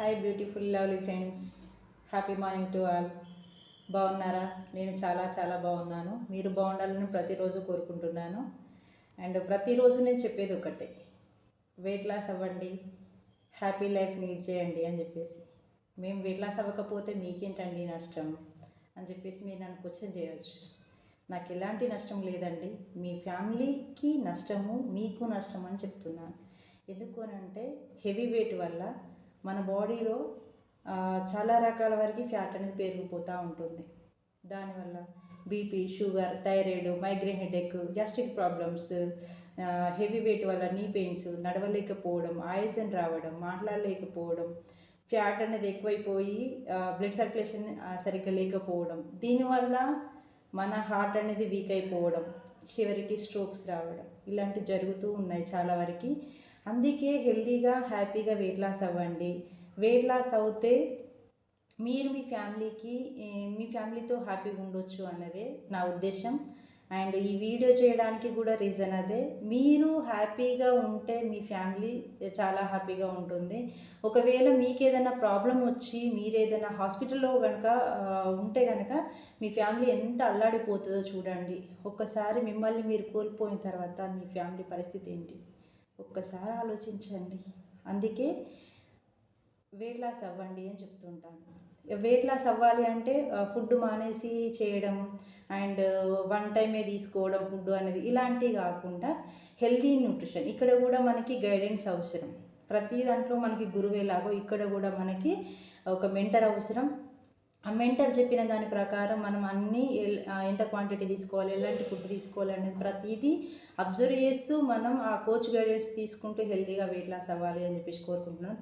Hi beautiful lovely friends, happy morning to all. బాగున్నారా? నేను చాలా చాలా బాగున్నాను. మీరు బాగుండాలని ప్రతిరోజు కోరుకుంటున్నాను. అండ్ ప్రతిరోజు నేను చెప్పేది ఒకటే, వెయిట్ లాస్ అవ్వండి, హ్యాపీ లైఫ్ లీడ్ చేయండి అని చెప్పేసి. మేము వెయిట్ లాస్ అవ్వకపోతే మీకేంటండి నష్టం అని చెప్పేసి మీరు నన్ను క్వశ్చన్ చేయవచ్చు. నాకు ఎలాంటి నష్టం లేదండి. మీ ఫ్యామిలీకి నష్టము, మీకు నష్టం అని చెప్తున్నాను. ఎందుకు అనంటే హెవీ వెయిట్ వల్ల మన బాడీలో చాలా రకాల వరకు ఫ్యాట్ అనేది పెరిగిపోతూ ఉంటుంది. దానివల్ల BP, sugar, thyroid, migraine headache, gastric problems, heavy weight వల్ల నీ పెయిన్స్, నడవలేకపోవడం, ఆయాసం రావడం, మాట్లాడలేకపోవడం, ఫ్యాట్ అనేది ఎక్కువైపోయి బ్లడ్ సర్క్యులేషన్ సరిగ్గా లేకపోవడం, దీనివల్ల మన హార్ట్ అనేది వీక్ అయిపోవడం, చివరికి స్ట్రోక్స్ రావడం, ఇలాంటివి జరుగుతూ ఉన్నాయి చాలా వరకు. అందుకే హెల్తీగా హ్యాపీగా వెయిట్ లాస్ అవ్వండి. వెయిట్ లాస్ అవుతే మీరు మీ ఫ్యామిలీతో హ్యాపీగా ఉండొచ్చు అన్నదే నా ఉద్దేశం. అండ్ ఈ వీడియో చేయడానికి కూడా రీజన్ అదే. మీరు హ్యాపీగా ఉంటే మీ ఫ్యామిలీ చాలా హ్యాపీగా ఉంటుంది. ఒకవేళ మీకు ఏదైనా ప్రాబ్లం వచ్చి మీరు ఏదైనా హాస్పిటల్లో కనుక ఉంటే కనుక మీ ఫ్యామిలీ ఎంత అల్లాడిపోతుందో చూడండి. ఒక్కసారి మిమ్మల్ని మీరు కోల్పోయిన తర్వాత మీ ఫ్యామిలీ పరిస్థితి ఏంటి ఒక్కసారి ఆలోచించండి. అందుకే వెయిట్ లాస్ అవ్వండి అని చెప్తుంటాను. వెయిట్ లాస్ అవ్వాలి అంటే ఫుడ్ మానేసి చేయడం అండ్ వన్ టైమే తీసుకోవడం ఫుడ్ అనేది, ఇలాంటివి కాకుండా హెల్తీ న్యూట్రిషన్. ఇక్కడ కూడా మనకి గైడెన్స్ అవసరం. ప్రతి దాంట్లో మనకి గురువేలాగో ఇక్కడ కూడా మనకి ఒక మెంటర్ అవసరం. ఆ మెంటర్ చెప్పిన దాని ప్రకారం మనం అన్నీ ఎంత క్వాంటిటీ తీసుకోవాలి, ఎలాంటి ఫుడ్ తీసుకోవాలి అనేది ప్రతిదీ అబ్జర్వ్ చేస్తూ మనం ఆ కోచ్ గైడెన్స్ తీసుకుంటూ హెల్తీగా వెయిట్ లాస్ అవ్వాలి అని చెప్పేసి కోరుకుంటున్నాను.